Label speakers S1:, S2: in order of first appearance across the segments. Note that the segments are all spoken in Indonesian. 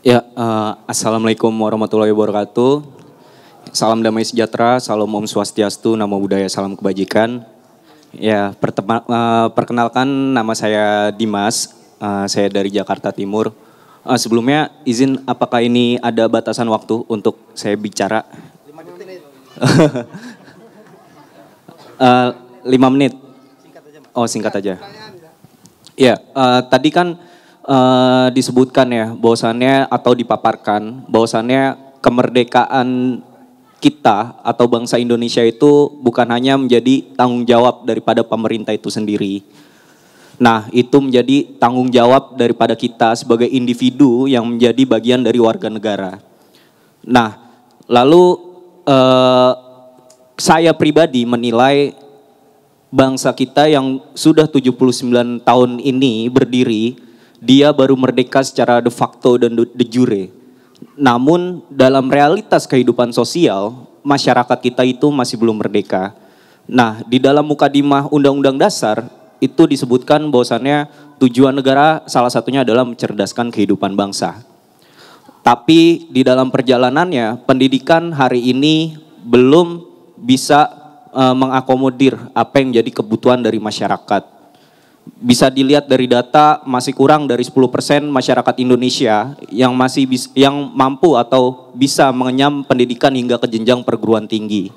S1: Ya, Assalamualaikum warahmatullahi wabarakatuh. Salam damai sejahtera, salam Om Swastiastu, namo buddhaya, salam kebajikan. Ya, perkenalkan nama saya Dimas, saya dari Jakarta Timur. Sebelumnya izin, apakah ini ada batasan waktu untuk saya bicara? 5 menit. Oh, singkat aja. Ya, tadi kan disebutkan ya bahwasannya atau dipaparkan bahwasannya kemerdekaan kita atau bangsa Indonesia itu bukan hanya menjadi tanggung jawab daripada pemerintah itu sendiri. Nah, itu menjadi tanggung jawab daripada kita sebagai individu yang menjadi bagian dari warga negara. Nah, lalu saya pribadi menilai bangsa kita yang sudah 79 tahun ini berdiri, dia baru merdeka secara de facto dan de jure. Namun dalam realitas kehidupan sosial, masyarakat kita itu masih belum merdeka. Nah, di dalam mukadimah Undang-Undang Dasar itu disebutkan bahwasannya tujuan negara salah satunya adalah mencerdaskan kehidupan bangsa. Tapi di dalam perjalanannya, pendidikan hari ini belum bisa mengakomodir apa yang jadi kebutuhan dari masyarakat. Bisa dilihat dari data masih kurang dari 10% masyarakat Indonesia yang mampu atau bisa mengenyam pendidikan hingga ke jenjang perguruan tinggi.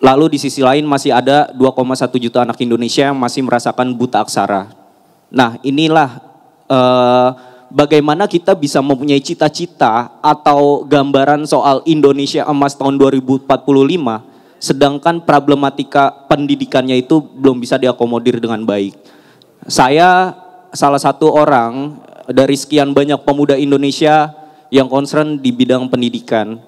S1: Lalu di sisi lain masih ada 2,1 juta anak Indonesia yang masih merasakan buta aksara. Nah, inilah bagaimana kita bisa mempunyai cita-cita atau gambaran soal Indonesia emas tahun 2045. Sedangkan problematika pendidikannya itu belum bisa diakomodir dengan baik. Saya salah satu orang dari sekian banyak pemuda Indonesia yang concern di bidang pendidikan.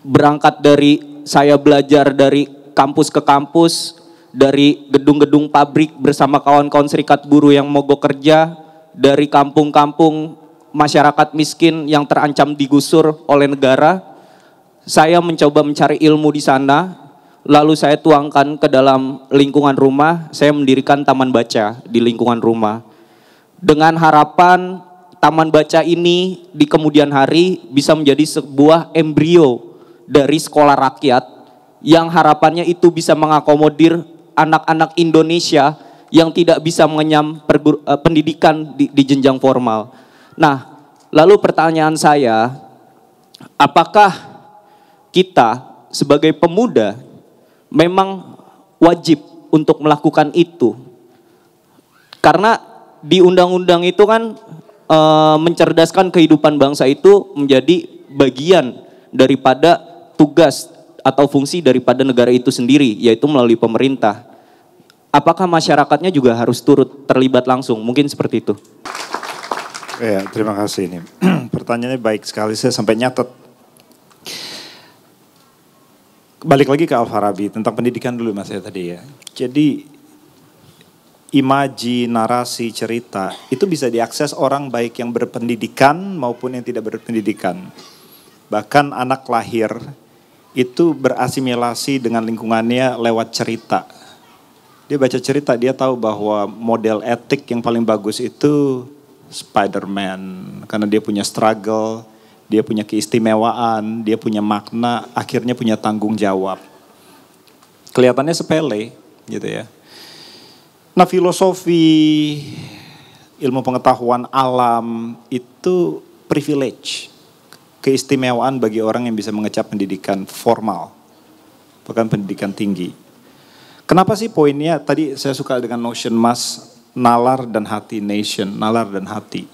S1: Berangkat dari saya belajar dari kampus ke kampus, dari gedung-gedung pabrik bersama kawan-kawan serikat buruh yang mogok kerja, dari kampung-kampung masyarakat miskin yang terancam digusur oleh negara. Saya mencoba mencari ilmu di sana. Lalu saya tuangkan ke dalam lingkungan rumah, saya mendirikan taman baca di lingkungan rumah. Dengan harapan taman baca ini di kemudian hari bisa menjadi sebuah embrio dari sekolah rakyat yang harapannya itu bisa mengakomodir anak-anak Indonesia yang tidak bisa mengenyam pendidikan di jenjang formal. Nah, lalu pertanyaan saya, apakah kita sebagai pemuda memang wajib untuk melakukan itu? Karena di undang-undang itu kan mencerdaskan kehidupan bangsa itu menjadi bagian daripada tugas atau fungsi daripada negara itu sendiri, yaitu melalui pemerintah. Apakah masyarakatnya juga harus turut terlibat langsung? Mungkin seperti itu.
S2: Ya, terima kasih ini. Pertanyaannya baik sekali, saya sampai nyatet. Balik lagi ke Al-Farabi, tentang pendidikan dulu mas saya tadi ya. Jadi imaji, narasi, cerita itu bisa diakses orang baik yang berpendidikan maupun yang tidak berpendidikan. Bahkan anak lahir itu berasimilasi dengan lingkungannya lewat cerita. Dia baca cerita, dia tahu bahwa model etik yang paling bagus itu Spider-Man. Karena dia punya struggle, dia punya keistimewaan, dia punya makna, akhirnya punya tanggung jawab. Kelihatannya sepele gitu ya. Nah, filosofi, ilmu pengetahuan alam itu privilege, keistimewaan bagi orang yang bisa mengecap pendidikan formal, bukan pendidikan tinggi. Kenapa sih poinnya, tadi saya suka dengan notion mas, nalar dan hati nation, nalar dan hati.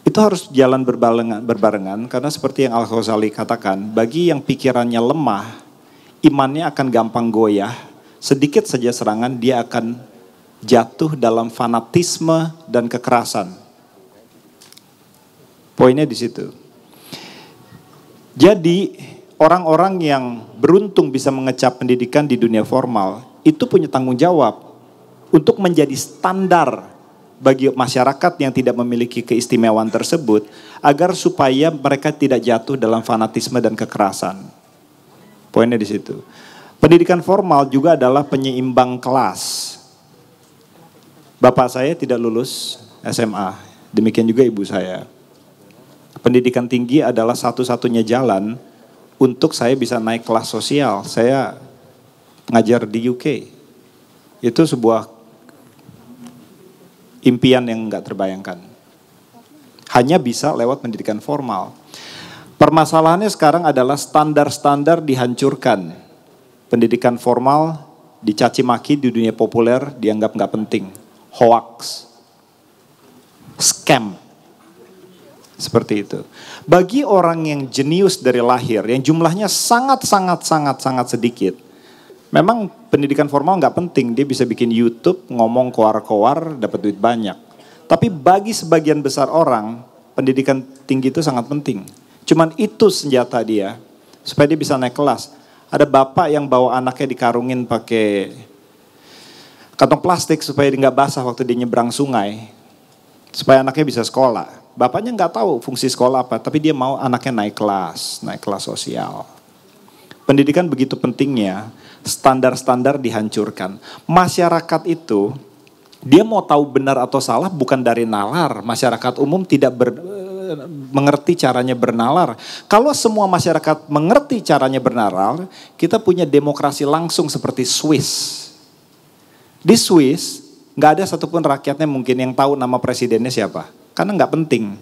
S2: Itu harus jalan berbarengan karena seperti yang Al-Ghazali katakan, bagi yang pikirannya lemah, imannya akan gampang goyah, sedikit saja serangan dia akan jatuh dalam fanatisme dan kekerasan. Poinnya di situ. Jadi orang-orang yang beruntung bisa mengecap pendidikan di dunia formal, itu punya tanggung jawab untuk menjadi standar bagi masyarakat yang tidak memiliki keistimewaan tersebut, agar supaya mereka tidak jatuh dalam fanatisme dan kekerasan. Poinnya di situ. Pendidikan formal juga adalah penyeimbang kelas. Bapak saya tidak lulus SMA, demikian juga ibu saya. Pendidikan tinggi adalah satu-satunya jalan untuk saya bisa naik kelas sosial. Saya ngajar di UK. Itu sebuah impian yang nggak terbayangkan. Hanya bisa lewat pendidikan formal. Permasalahannya sekarang adalah standar-standar dihancurkan. Pendidikan formal dicaci maki di dunia populer, dianggap nggak penting. Hoax. Scam. Seperti itu. Bagi orang yang jenius dari lahir, yang jumlahnya sangat sedikit, memang pendidikan formal nggak penting, dia bisa bikin YouTube, ngomong koar-koar, dapat duit banyak. Tapi bagi sebagian besar orang, pendidikan tinggi itu sangat penting. Cuman itu senjata dia, supaya dia bisa naik kelas. Ada bapak yang bawa anaknya dikarungin pakai kantong plastik supaya dia nggak basah waktu dia nyebrang sungai, supaya anaknya bisa sekolah. Bapaknya nggak tahu fungsi sekolah apa, tapi dia mau anaknya naik kelas sosial. Pendidikan begitu pentingnya, standar-standar dihancurkan. Masyarakat itu, dia mau tahu benar atau salah bukan dari nalar. Masyarakat umum tidak mengerti caranya bernalar. Kalau semua masyarakat mengerti caranya bernalar, kita punya demokrasi langsung seperti Swiss. Di Swiss, nggak ada satupun rakyatnya mungkin yang tahu nama presidennya siapa. Karena nggak penting.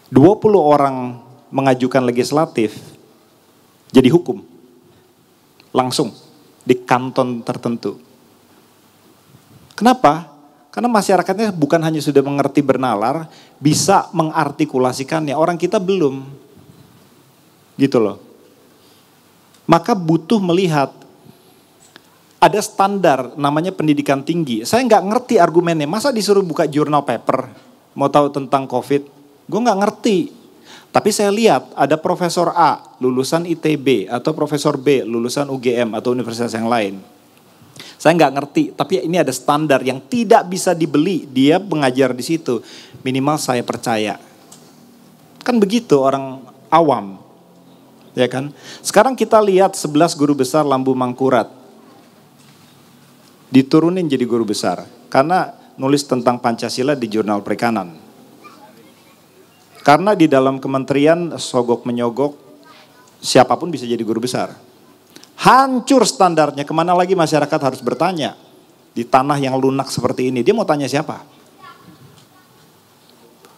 S2: 20 orang mengajukan legislatif, jadi hukum. Langsung di kanton tertentu. Kenapa? Karena masyarakatnya bukan hanya sudah mengerti bernalar, bisa mengartikulasikannya. Orang kita belum. Gitu loh. Maka butuh melihat ada standar namanya pendidikan tinggi. Saya nggak ngerti argumennya. Masa disuruh buka jurnal paper, mau tahu tentang COVID? Gue nggak ngerti. Tapi saya lihat ada Profesor A lulusan ITB atau Profesor B lulusan UGM atau universitas yang lain. Saya nggak ngerti, tapi ini ada standar yang tidak bisa dibeli. Dia mengajar di situ. Minimal saya percaya. Kan begitu orang awam. Ya kan? Sekarang kita lihat 11 guru besar Lambu Mangkurat. Diturunin jadi guru besar. Karena nulis tentang Pancasila di jurnal Perikanan. Karena di dalam kementerian sogok menyogok, siapapun bisa jadi guru besar. Hancur standarnya, kemana lagi masyarakat harus bertanya. Di tanah yang lunak seperti ini, dia mau tanya siapa?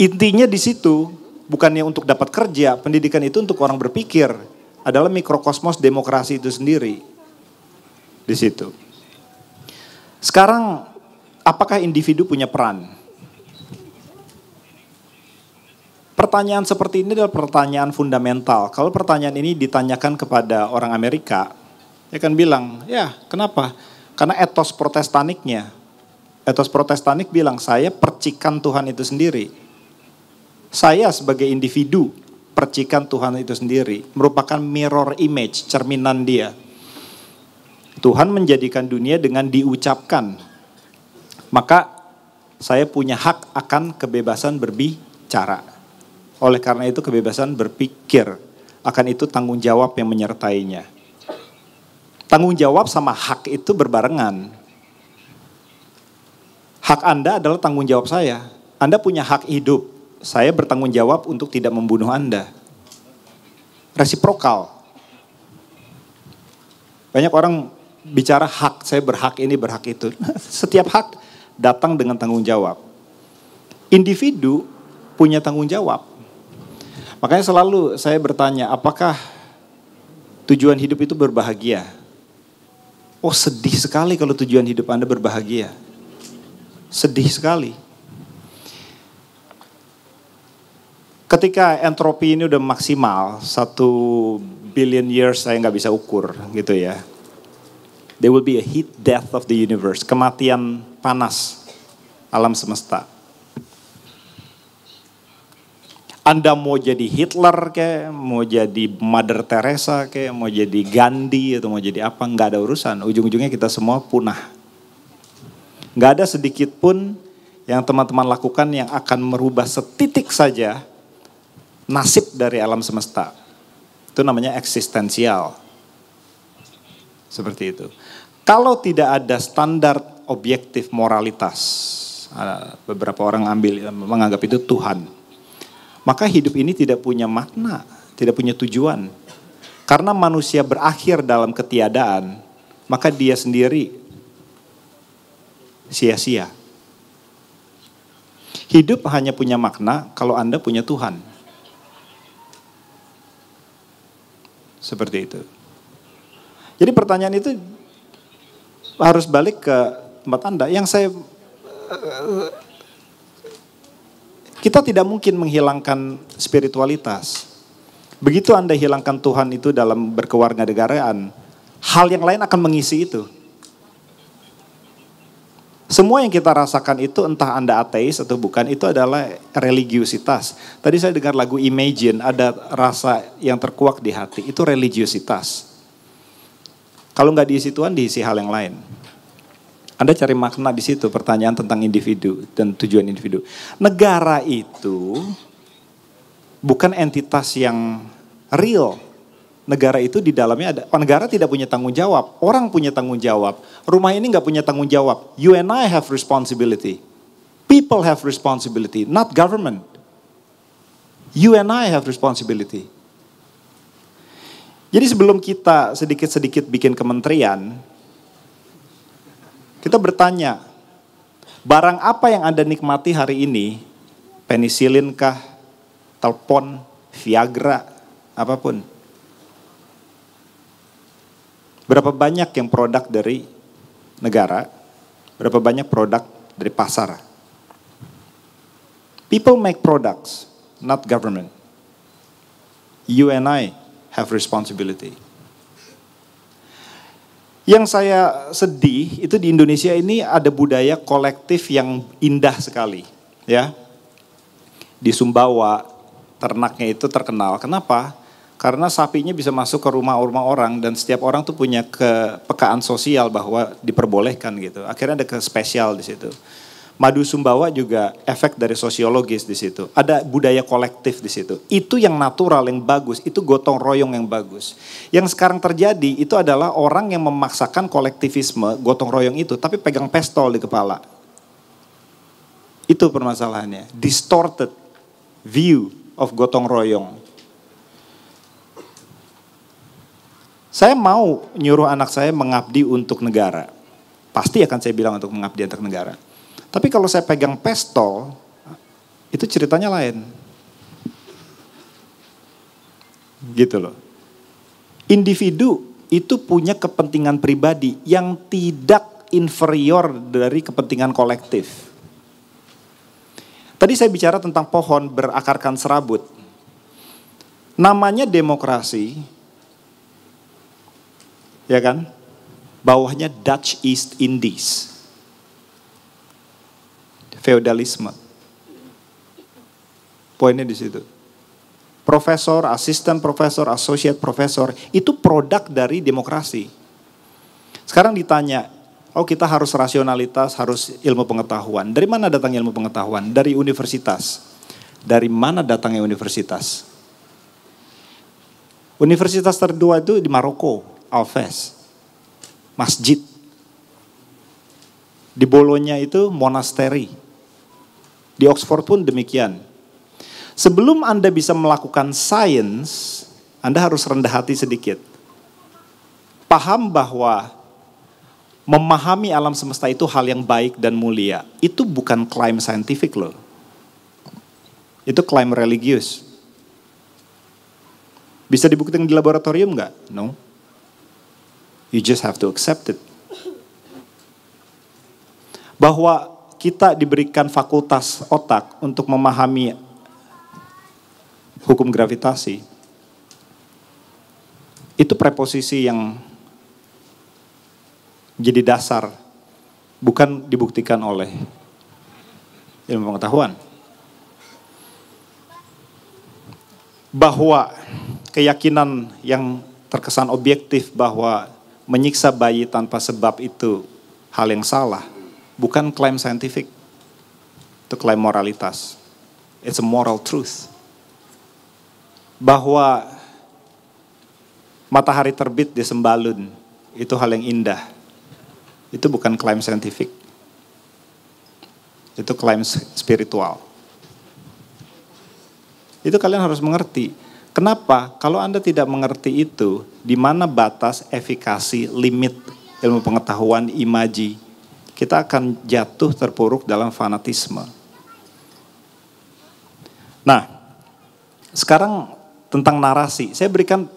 S2: Intinya di situ, bukannya untuk dapat kerja, pendidikan itu untuk orang berpikir. Adalah mikrokosmos demokrasi itu sendiri. Di situ. Sekarang, apakah individu punya peran? Pertanyaan seperti ini adalah pertanyaan fundamental. Kalau pertanyaan ini ditanyakan kepada orang Amerika, dia akan bilang, ya kenapa? Karena etos protestaniknya. Etos protestanik bilang, saya percikan Tuhan itu sendiri. Saya sebagai individu, percikan Tuhan itu sendiri. Merupakan mirror image, cerminan dia. Tuhan menjadikan dunia dengan diucapkan. Maka saya punya hak akan kebebasan berbicara. Oleh karena itu kebebasan berpikir, akan itu tanggung jawab yang menyertainya. Tanggung jawab sama hak itu berbarengan. Hak Anda adalah tanggung jawab saya. Anda punya hak hidup, saya bertanggung jawab untuk tidak membunuh Anda. Resiprokal. Banyak orang bicara hak, saya berhak ini, berhak itu. Setiap hak datang dengan tanggung jawab. Individu punya tanggung jawab. Makanya selalu saya bertanya, apakah tujuan hidup itu berbahagia? Oh sedih sekali kalau tujuan hidup Anda berbahagia. Sedih sekali. Ketika entropi ini udah maksimal, 1 billion years saya nggak bisa ukur gitu ya. There will be a heat death of the universe, kematian panas alam semesta. Anda mau jadi Hitler kayak, mau jadi Mother Teresa kayak, mau jadi Gandhi atau mau jadi apa, nggak ada urusan. Ujung-ujungnya kita semua punah. Nggak ada sedikit pun yang teman-teman lakukan yang akan merubah setitik saja nasib dari alam semesta. Itu namanya eksistensial. Seperti itu. Kalau tidak ada standar objektif moralitas, beberapa orang menganggap itu Tuhan. maka hidup ini tidak punya makna, tidak punya tujuan. Karena manusia berakhir dalam ketiadaan, maka dia sendiri sia-sia. Hidup hanya punya makna kalau Anda punya Tuhan. Seperti itu. Jadi pertanyaan itu harus balik ke tempat Anda. Kita tidak mungkin menghilangkan spiritualitas. Begitu Anda hilangkan Tuhan itu dalam berkewarganegaraan, hal yang lain akan mengisi itu. Semua yang kita rasakan itu, entah Anda ateis atau bukan, itu adalah religiusitas. Tadi saya dengar lagu Imagine, ada rasa yang terkuak di hati, itu religiusitas. Kalau nggak diisi Tuhan, diisi hal yang lain. Anda cari makna di situ, pertanyaan tentang individu dan tujuan individu. Negara itu bukan entitas yang real. Negara itu di dalamnya ada, negara tidak punya tanggung jawab, orang punya tanggung jawab. Rumah ini nggak punya tanggung jawab. You and I have responsibility. People have responsibility, not government. You and I have responsibility. Jadi sebelum kita sedikit-sedikit bikin kementerian, kita bertanya, barang apa yang Anda nikmati hari ini? Penisilin kah? Telepon? Viagra? Apapun. Berapa banyak yang produk dari negara? Berapa banyak produk dari pasar? People make products, not government. You and I have responsibility. Yang saya sedih itu di Indonesia ini ada budaya kolektif yang indah sekali, ya. Di Sumbawa ternaknya itu terkenal. Kenapa? Karena sapinya bisa masuk ke rumah-rumah orang dan setiap orang tuh punya kepekaan sosial bahwa diperbolehkan gitu. Akhirnya ada spesial di situ. Madu Sumbawa juga efek dari sosiologis di situ. Ada budaya kolektif di situ. Itu yang natural, yang bagus. Itu gotong royong yang bagus. Yang sekarang terjadi itu adalah orang yang memaksakan kolektivisme, gotong royong itu, tapi pegang pistol di kepala. Itu permasalahannya. Distorted view of gotong royong. Saya mau nyuruh anak saya mengabdi untuk negara. Pasti akan saya bilang untuk mengabdi untuk negara. Tapi kalau saya pegang pistol, itu ceritanya lain. Gitu loh. Individu itu punya kepentingan pribadi yang tidak inferior dari kepentingan kolektif. Tadi saya bicara tentang pohon berakarkan serabut. Namanya demokrasi, ya kan? Bawahnya Dutch East Indies. Feodalisme. Poinnya di situ. Profesor, asisten profesor, associate profesor, itu produk dari demokrasi. Sekarang ditanya, oh kita harus rasionalitas, harus ilmu pengetahuan. Dari mana datang ilmu pengetahuan? Dari universitas. Dari mana datangnya universitas? Universitas tertua itu di Maroko, Alves. Masjid. Di Bolonya itu monasteri. Di Oxford pun demikian. Sebelum Anda bisa melakukan sains, Anda harus rendah hati sedikit. Paham bahwa memahami alam semesta itu hal yang baik dan mulia. Itu bukan klaim saintifik loh. Itu klaim religius. Bisa dibuktikan di laboratorium nggak? No. You just have to accept it. Bahwa kita diberikan fakultas otak untuk memahami hukum gravitasi. Itu preposisi yang jadi dasar, bukan dibuktikan oleh ilmu pengetahuan. Bahwa keyakinan yang terkesan objektif bahwa menyiksa bayi tanpa sebab itu hal yang salah, bukan klaim saintifik, itu klaim moralitas. It's a moral truth. Bahwa matahari terbit di Sembalun, itu hal yang indah. Itu bukan klaim saintifik. Itu klaim spiritual. Itu kalian harus mengerti. Kenapa? Kalau Anda tidak mengerti itu, di mana batas, efikasi, limit ilmu pengetahuan, imaji, kita akan jatuh terpuruk dalam fanatisme. Nah, sekarang tentang narasi. Saya berikan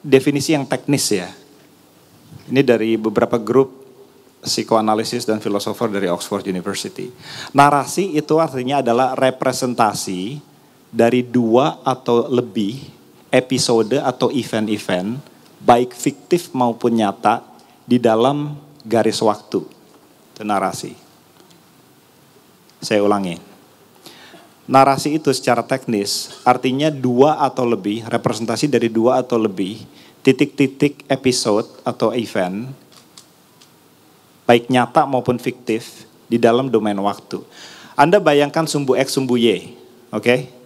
S2: definisi yang teknis ya. Ini dari beberapa grup psikoanalisis dan filosofer dari Oxford University. Narasi itu artinya adalah representasi dari 2 atau lebih episode atau event-event, baik fiktif maupun nyata, di dalam garis waktu. Itu narasi. Saya ulangi. Narasi itu secara teknis artinya 2 atau lebih, representasi dari 2 atau lebih, titik-titik episode atau event, baik nyata maupun fiktif, di dalam domain waktu. Anda bayangkan sumbu X, sumbu Y, oke?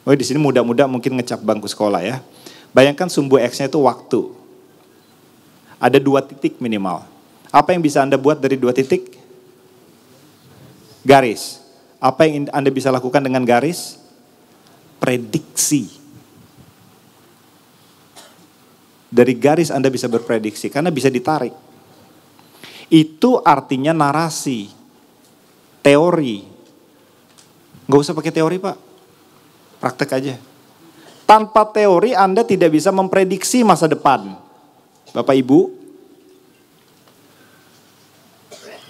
S2: Oh, di sini muda-muda mungkin ngecap bangku sekolah ya. Bayangkan sumbu X-nya itu waktu. Ada 2 titik minimal. Apa yang bisa Anda buat dari 2 titik? Garis. Apa yang Anda bisa lakukan dengan garis? Prediksi. Dari garis Anda bisa berprediksi karena bisa ditarik. Itu artinya narasi, teori. Nggak usah pakai teori Pak, praktek aja. Tanpa teori Anda tidak bisa memprediksi masa depan. Bapak Ibu,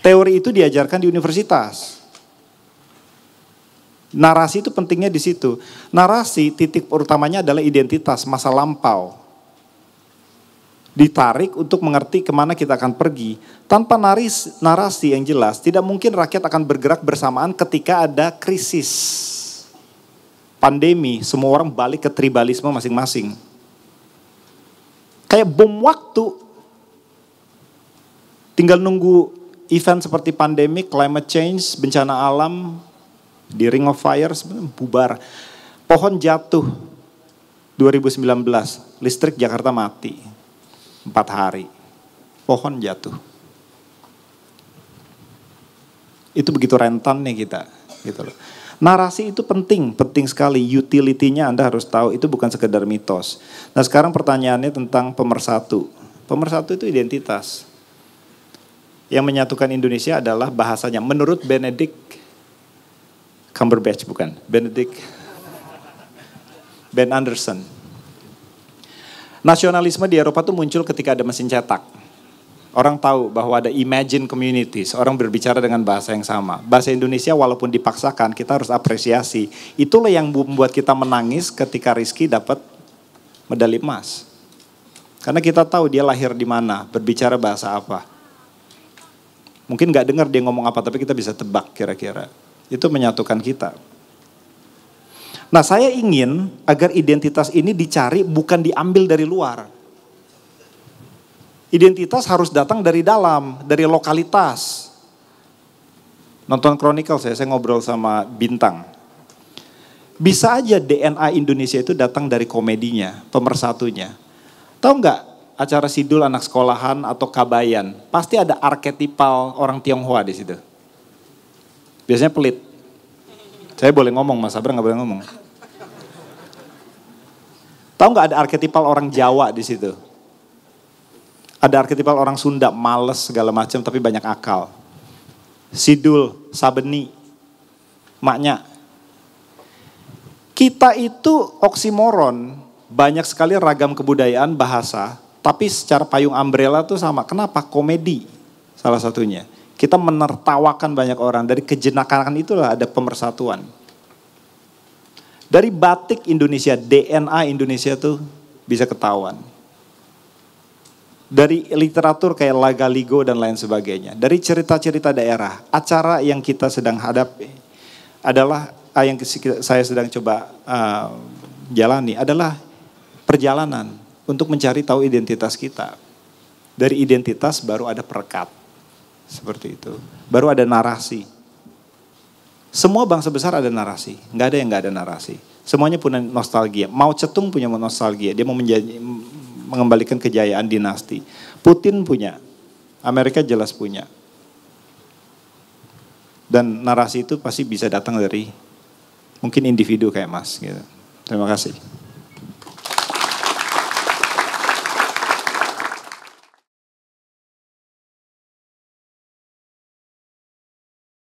S2: teori itu diajarkan di universitas. Narasi itu pentingnya di situ. Narasi titik utamanya adalah identitas, masa lampau. Ditarik untuk mengerti kemana kita akan pergi. Tanpa narasi yang jelas, tidak mungkin rakyat akan bergerak bersamaan ketika ada krisis. Pandemi, semua orang balik ke tribalisme masing-masing. Kayak bom waktu. Tinggal nunggu event seperti pandemi, climate change, bencana alam, di Ring of Fire, sebenarnya bubar. Pohon jatuh 2019, listrik Jakarta mati 4 hari. Pohon jatuh. Itu begitu rentannya kita, gitu loh. Narasi itu penting sekali. Utility-nya Anda harus tahu, itu bukan sekedar mitos. Nah sekarang pertanyaannya tentang pemersatu. Pemersatu itu identitas. Yang menyatukan Indonesia adalah bahasanya. Menurut Benedict Cumberbatch, bukan. Ben Anderson. Nasionalisme di Eropa itu muncul ketika ada mesin cetak. Orang tahu bahwa ada imagine communities, orang berbicara dengan bahasa yang sama. Bahasa Indonesia walaupun dipaksakan, kita harus apresiasi. Itulah yang membuat kita menangis ketika Rizky dapat medali emas. Karena kita tahu dia lahir di mana, berbicara bahasa apa. Mungkin gak dengar dia ngomong apa, tapi kita bisa tebak kira-kira. Itu menyatukan kita. Nah saya ingin agar identitas ini dicari bukan diambil dari luar. Identitas harus datang dari dalam, dari lokalitas. Nonton Chronicle saya ngobrol sama Bintang. Bisa aja DNA Indonesia itu datang dari komedinya, pemersatunya. Tahu nggak acara Sidul anak sekolahan atau Kabayan, pasti ada arketipal orang Tionghoa di situ. Biasanya pelit. Saya boleh ngomong, Mas Abra nggak boleh ngomong. Tahu nggak ada arketipal orang Jawa di situ? Ada arketipal orang Sunda, males segala macam tapi banyak akal. Sidul, Sabeni, maknya. Kita itu oksimoron, banyak sekali ragam kebudayaan, bahasa, tapi secara payung umbrella tuh sama. Kenapa? Komedi salah satunya. Kita menertawakan banyak orang, dari kejenakaan itulah ada pemersatuan. Dari batik Indonesia, DNA Indonesia tuh bisa ketahuan. Dari literatur kayak Lagaligo dan lain sebagainya. Dari cerita-cerita daerah. Acara yang kita sedang hadapi adalah, yang saya sedang coba jalani adalah perjalanan untuk mencari tahu identitas kita. Dari identitas baru ada perekat. Seperti itu. Baru ada narasi. Semua bangsa besar ada narasi. Nggak ada yang nggak ada narasi. Semuanya punya nostalgia. Mao Zedong punya nostalgia. Dia mau mengembalikan kejayaan dinasti. Putin punya, Amerika jelas punya. Dan narasi itu pasti bisa datang dari mungkin individu kayak Mas gitu. Terima kasih.